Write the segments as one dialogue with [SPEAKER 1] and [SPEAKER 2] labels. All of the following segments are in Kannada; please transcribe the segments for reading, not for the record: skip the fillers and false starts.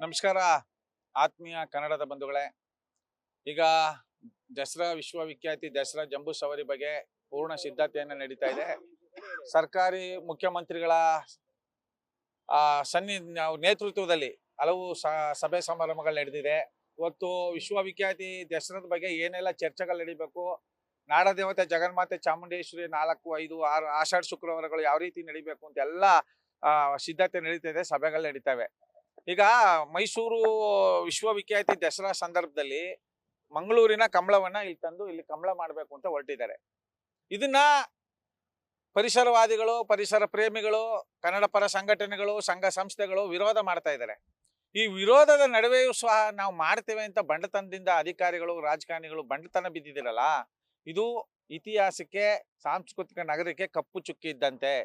[SPEAKER 1] ನಮಸ್ಕಾರ ಆತ್ಮೀಯ ಕನ್ನಡದ ಬಂಧುಗಳೇ. ಈಗ ದಸರಾ ವಿಶ್ವವಿಖ್ಯಾತಿ ದಸರಾ ಜಂಬೂ ಸವಾರಿ ಬಗ್ಗೆ ಪೂರ್ಣ ಸಿದ್ಧತೆಯನ್ನು ನಡೀತಾ ಇದೆ. ಸರ್ಕಾರಿ ಮುಖ್ಯಮಂತ್ರಿಗಳ ನೇತೃತ್ವದಲ್ಲಿ ಹಲವು ಸಭೆ ಸಮಾರಂಭಗಳು ನಡೆದಿದೆ. ಇವತ್ತು ವಿಶ್ವವಿಖ್ಯಾತಿ ದಸರಾದ ಬಗ್ಗೆ ಏನೆಲ್ಲ ಚರ್ಚೆಗಳು ನಡೀಬೇಕು, ನಾಡದೇವತೆ ಜಗನ್ಮಾತೆ ಚಾಮುಂಡೇಶ್ವರಿ 4, 5, 6 ಆಷಾಢ ಶುಕ್ರವಾರಗಳು ಯಾವ ರೀತಿ ನಡಿಬೇಕು ಅಂತ ಎಲ್ಲ ಸಿದ್ಧತೆ ನಡೀತಾ ಇದೆ, ಸಭೆಗಳು ನಡೀತವೆ. ಈಗ ಮೈಸೂರು ವಿಶ್ವವಿಖ್ಯಾತಿ ದಸರಾ ಸಂದರ್ಭದಲ್ಲಿ ಮಂಗಳೂರಿನ ಕಂಬಳವನ್ನ ಇಲ್ಲಿ ತಂದು ಇಲ್ಲಿ ಕಂಬಳ ಮಾಡಬೇಕು ಅಂತ ಹೊರಟಿದ್ದಾರೆ. ಇದನ್ನ ಪರಿಸರವಾದಿಗಳು, ಪರಿಸರ ಪ್ರೇಮಿಗಳು, ಕನ್ನಡ ಪರ ಸಂಘಟನೆಗಳು, ಸಂಘ ಸಂಸ್ಥೆಗಳು ವಿರೋಧ ಮಾಡ್ತಾ ಇದ್ದಾರೆ. ಈ ವಿರೋಧದ ನಡುವೆಯೂ ಸಹ ನಾವು ಮಾಡ್ತೇವೆ ಅಂತ ಬಂಡತನದಿಂದ ಅಧಿಕಾರಿಗಳು, ರಾಜಕಾರಣಿಗಳು ಬಂಡತನ ಬಿದ್ದಿದ್ದೀರಲ್ಲ, ಇದು ಇತಿಹಾಸಕ್ಕೆ, ಸಾಂಸ್ಕೃತಿಕ ನಗರಕ್ಕೆ ಕಪ್ಪು ಚುಕ್ಕಿ ಇದ್ದಂತೆ.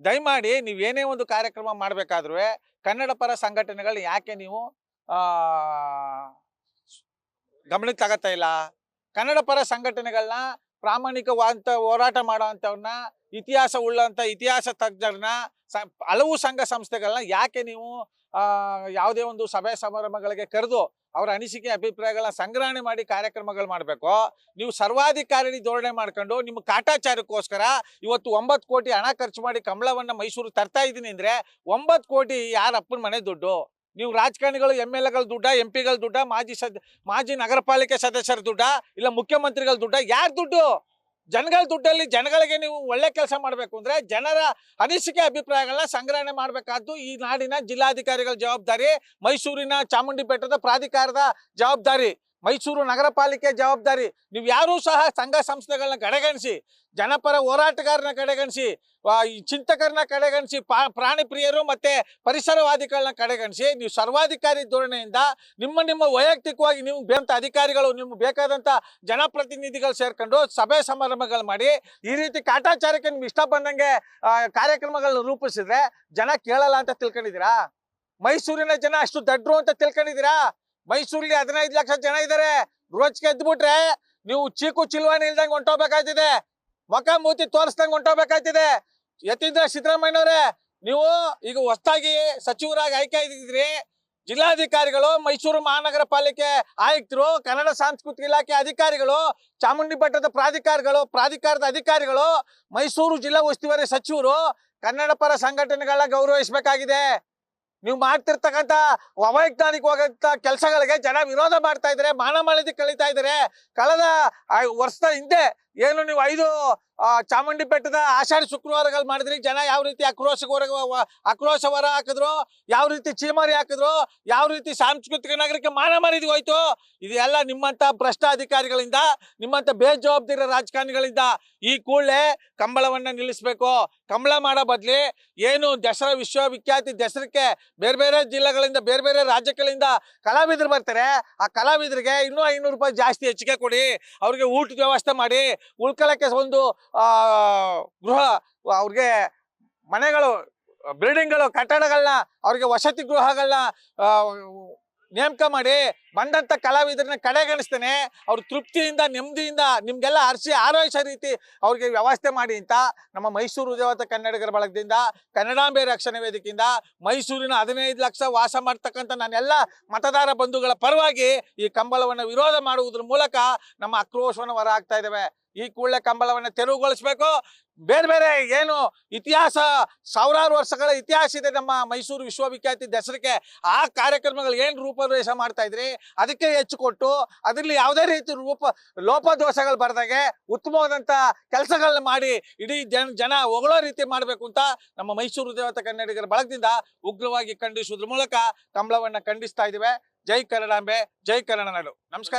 [SPEAKER 1] ದಯಮಾಡಿ ನೀವೇನೇ ಒಂದು ಕಾರ್ಯಕ್ರಮ ಮಾಡಬೇಕಾದ್ರೂ ಕನ್ನಡ ಪರ ಸಂಘಟನೆಗಳು ಯಾಕೆ ನೀವು ಗಮನಕ್ಕೆ ತಗೋತಾ ಇಲ್ಲ? ಕನ್ನಡ ಪರ ಸಂಘಟನೆಗಳನ್ನ, ಪ್ರಾಮಾಣಿಕವಾದಂಥ ಹೋರಾಟ ಮಾಡೋವಂಥವ್ರನ್ನ, ಇತಿಹಾಸ ಉಳ್ಳಂಥ ಇತಿಹಾಸ ತಜ್ಞರನ್ನ, ಹಲವು ಸಂಘ ಸಂಸ್ಥೆಗಳನ್ನ ಯಾಕೆ ನೀವು ಯಾವುದೇ ಒಂದು ಸಭೆ ಸಮಾರಂಭಗಳಿಗೆ ಕರೆದು ಅವರ ಅನಿಸಿಕೆ ಅಭಿಪ್ರಾಯಗಳನ್ನ ಸಂಗ್ರಹಣೆ ಮಾಡಿ ಕಾರ್ಯಕ್ರಮಗಳು ಮಾಡಬೇಕು? ನೀವು ಸರ್ವಾಧಿಕಾರಿ ಧೋರಣೆ ಮಾಡ್ಕೊಂಡು ನಿಮ್ಮ ಕಾಟಾಚಾರಕ್ಕೋಸ್ಕರ ಇವತ್ತು 9 ಕೋಟಿ ಹಣ ಖರ್ಚು ಮಾಡಿ ಕಂಬಳವನ್ನ ಮೈಸೂರು ತರ್ತಾ ಇದ್ದೀನಿ ಅಂದ್ರೆ 9 ಕೋಟಿ ಯಾರ ಅಪ್ಪನ ಮನೆ ದುಡ್ಡು? ನೀವು ರಾಜಕಾರಣಿಗಳು, MLA ಗಳ ದುಡ್ಡ, MP ಗಳ ದುಡ್ಡ, ಮಾಜಿ ನಗರ ಪಾಲಿಕೆ ಸದಸ್ಯರ ದುಡ್ಡ, ಇಲ್ಲ ಮುಖ್ಯಮಂತ್ರಿಗಳ ದುಡ್ಡ? ಯಾರ ದುಡ್ಡು? ಜನಗಳ ದುಡ್ಡಲ್ಲಿ ಜನಗಳಿಗೆ ನೀವು ಒಳ್ಳೆ ಕೆಲಸ ಮಾಡಬೇಕು ಅಂದ್ರೆ ಜನರ ಅನಿಸಿಕೆ ಅಭಿಪ್ರಾಯಗಳನ್ನ ಸಂಗ್ರಹಣೆ ಮಾಡಬೇಕಾದ್ದು ಈ ನಾಡಿನ ಜಿಲ್ಲಾಧಿಕಾರಿಗಳ ಜವಾಬ್ದಾರಿ, ಮೈಸೂರಿನ ಚಾಮುಂಡಿ ಬೆಟ್ಟದ ಪ್ರಾಧಿಕಾರದ ಜವಾಬ್ದಾರಿ, ಮೈಸೂರು ನಗರ ಪಾಲಿಕೆ ಜವಾಬ್ದಾರಿ. ನೀವು ಯಾರೂ ಸಹ ಸಂಘ ಸಂಸ್ಥೆಗಳನ್ನ ಕಡೆಗಣಿಸಿ, ಜನಪರ ಹೋರಾಟಗಾರನ ಕಡೆಗಣಿಸಿ, ಚಿಂತಕರನ್ನ ಕಡೆಗಣಿಸಿ, ಪ್ರಾಣಿ ಪ್ರಿಯರು ಮತ್ತೆ ಪರಿಸರವಾದಿಗಳನ್ನ ಕಡೆಗಣಿಸಿ ನೀವು ಸರ್ವಾಧಿಕಾರಿ ಧೋರಣೆಯಿಂದ ನಿಮ್ಮ ವೈಯಕ್ತಿಕವಾಗಿ ನೀವು ಬೇಂತ ಅಧಿಕಾರಿಗಳು, ನಿಮ್ಗೆ ಬೇಕಾದಂಥ ಜನಪ್ರತಿನಿಧಿಗಳು ಸೇರ್ಕೊಂಡು ಸಭೆ ಸಮಾರಂಭಗಳು ಮಾಡಿ ಈ ರೀತಿ ಕಾಟಾಚಾರಕ್ಕೆ ನಿಮ್ಗೆ ಇಷ್ಟ ಬಂದಂಗೆ ಕಾರ್ಯಕ್ರಮಗಳನ್ನ ರೂಪಿಸಿದ್ರೆ ಜನ ಕೇಳಲ್ಲ ಅಂತ ತಿಳ್ಕೊಂಡಿದ್ದೀರಾ? ಮೈಸೂರಿನ ಜನ ಅಷ್ಟು ದಡ್ರು ಅಂತ ತಿಳ್ಕೊಂಡಿದ್ದೀರಾ? ಮೈಸೂರಲ್ಲಿ 15 ಲಕ್ಷ ಜನ ಇದ್ದಾರೆ. ರೋಜ್ಗೆ ಎದ್ಬಿಟ್ರೆ ನೀವು ಚೀಕು ಚಿಲ್ವಾಣಿ ಇಲ್ದಂಗೆ ಹೊಂಟೋಗ್ಬೇಕಾಯ್ತಿದೆ, ಮುಖ ಮೂತಿ ತೋರಿಸ್ದಂಗೆ ಹೊಂಟೋಗ್ಬೇಕಾಯ್ತಿದೆ. ಯತೀಂದ್ರ ಸಿದ್ದರಾಮಯ್ಯನವರೇ, ನೀವು ಈಗ ಹೊಸದಾಗಿ ಸಚಿವರಾಗಿ ಆಯ್ಕೆ ಆಗಿದ್ರಿ. ಜಿಲ್ಲಾಧಿಕಾರಿಗಳು, ಮೈಸೂರು ಮಹಾನಗರ ಪಾಲಿಕೆ ಆಯುಕ್ತರು, ಕನ್ನಡ ಸಾಂಸ್ಕೃತಿಕ ಇಲಾಖೆ ಅಧಿಕಾರಿಗಳು, ಚಾಮುಂಡಿ ಬೆಟ್ಟದ ಪ್ರಾಧಿಕಾರದ ಅಧಿಕಾರಿಗಳು, ಮೈಸೂರು ಜಿಲ್ಲಾ ಉಸ್ತುವಾರಿ ಸಚಿವರು ಕನ್ನಡ ಪರ ಸಂಘಟನೆಗಳನ್ನ ಗೌರವಿಸಬೇಕಾಗಿದೆ. ನೀವು ಮಾಡ್ತಿರ್ತಕ್ಕಂಥ ಅವೈಜ್ಞಾನಿಕವಾದಂಥ ಕೆಲಸಗಳಿಗೆ ಜನ ವಿರೋಧ ಮಾಡ್ತಾ ಇದ್ದಾರೆ, ಮಾನಮಾನ್ಯತೆ ಕಳೀತಾ ಇದ್ದಾರೆ. ಕಳೆದ ವರ್ಷದ ಹಿಂದೆ ಏನು ನೀವು 5 ಚಾಮುಂಡಿ ಬೆಟ್ಟದ ಆಷಾಢ ಶುಕ್ರವಾರಗಳು ಮಾಡಿದ್ರಿ, ಜನ ಯಾವ ರೀತಿ ಆಕ್ರೋಶ ಹೊರ ಹಾಕಿದ್ರು, ಯಾವ ರೀತಿ ಚೀಮಾರಿ ಹಾಕಿದ್ರು, ಯಾವ ರೀತಿ ಸಾಂಸ್ಕೃತಿಕ ನಗರಕ್ಕೆ ಮಾನಮಾನ್ಯತೆ ಹೋಯ್ತು. ಇದೆಲ್ಲ ನಿಮ್ಮಂತ ಭ್ರಷ್ಟ ಅಧಿಕಾರಿಗಳಿಂದ, ನಿಮ್ಮಂತ ಬೇಜವಾಬ್ದಾರಿ ರಾಜಕಾರಣಿಗಳಿಂದ. ಈ ಕೂಡಲೇ ಕಂಬಳವನ್ನ ನಿಲ್ಲಿಸಬೇಕು. ಕಂಬಳ ಮಾಡೋ ಬದ್ಲಿ ಏನು ದಸರಾ ವಿಶ್ವವಿಖ್ಯಾತಿ ದಸರಕ್ಕೆ ಬೇರೆ ಬೇರೆ ಜಿಲ್ಲೆಗಳಿಂದ, ಬೇರೆ ಬೇರೆ ರಾಜ್ಯಗಳಿಂದ ಕಲಾವಿದರು ಬರ್ತಾರೆ. ಆ ಕಲಾವಿದರಿಗೆ ಇನ್ನೂ 500 ರೂಪಾಯಿ ಜಾಸ್ತಿ ಹೆಚ್ಚಿಗೆ ಕೊಡಿ, ಅವ್ರಿಗೆ ಊಟದ ವ್ಯವಸ್ಥೆ ಮಾಡಿ, ಉಳ್ಕೊಳ್ಳೋಕ್ಕೆ ಒಂದು ಗೃಹ, ಅವ್ರಿಗೆ ಮನೆಗಳು, ಬಿಲ್ಡಿಂಗ್ಗಳು, ಕಟ್ಟಡಗಳನ್ನ, ಅವ್ರಿಗೆ ವಸತಿ ಗೃಹಗಳನ್ನ ನೇಮಕ ಮಾಡಿ ಬಂದಂತ ಕಲಾವಿದರನ್ನ ಕಡೆಗಣಿಸ್ತೇನೆ. ಅವ್ರು ತೃಪ್ತಿಯಿಂದ, ನೆಮ್ಮದಿಯಿಂದ ನಿಮ್ಗೆಲ್ಲ ಆರೈಸೋ ರೀತಿ ಅವ್ರಿಗೆ ವ್ಯವಸ್ಥೆ ಮಾಡಿ ಅಂತ ನಮ್ಮ ಮೈಸೂರು ದೇವತೆ ಕನ್ನಡಿಗರ ಬಳಗದಿಂದ, ಕನ್ನಡಾಂಬೆ ರಕ್ಷಣೆ ವೇದಿಕೆಯಿಂದ, ಮೈಸೂರಿನ 15 ಲಕ್ಷ ವಾಸ ಮಾಡ್ತಕ್ಕಂಥ ನನ್ನೆಲ್ಲ ಮತದಾರ ಬಂಧುಗಳ ಪರವಾಗಿ ಈ ಕಂಬಳವನ್ನು ವಿರೋಧ ಮಾಡುವುದ್ರ ಮೂಲಕ ನಮ್ಮ ಆಕ್ರೋಶವನ್ನು ಹೊರ ಹಾಕ್ತಾ ಇದ್ದೇವೆ. ಈ ಕೂಡಲೇ ಕಂಬಳವನ್ನು ತೆರವುಗೊಳಿಸಬೇಕು. ಬೇರೆ ಬೇರೆ ಏನು ಇತಿಹಾಸ, ಸಾವಿರಾರು ವರ್ಷಗಳ ಇತಿಹಾಸ ಇದೆ ನಮ್ಮ ಮೈಸೂರು ವಿಶ್ವವಿಖ್ಯಾತಿ ದಸರಕ್ಕೆ. ಆ ಕಾರ್ಯಕ್ರಮಗಳು ಏನು ರೂಪರೇಷ ಮಾಡ್ತಾ ಇದ್ರಿ ಅದಕ್ಕೆ ಹೆಚ್ಚು ಕೊಟ್ಟು ಅದರಲ್ಲಿ ಯಾವುದೇ ರೀತಿ ಲೋಪದೋಷಗಳು ಬರ್ದಾಗೆ ಉತ್ತಮವಾದಂಥ ಕೆಲಸಗಳನ್ನ ಮಾಡಿ ಇಡೀ ಜನ ಹೊಗಳೋ ರೀತಿ ಮಾಡಬೇಕು ಅಂತ ನಮ್ಮ ಮೈಸೂರು ದೇವತೆ ಕನ್ನಡಿಗರ ಬಳಗದಿಂದ ಉಗ್ರವಾಗಿ ಖಂಡಿಸುವುದ್ರ ಮೂಲಕ ಕಂಬಳವನ್ನು ಖಂಡಿಸ್ತಾ ಇದ್ದೇವೆ. ಜೈ ಕನ್ನಡಾಂಬೆ, ಜೈ ಕನ್ನಡ ನಾಡು. ನಮಸ್ಕಾರ.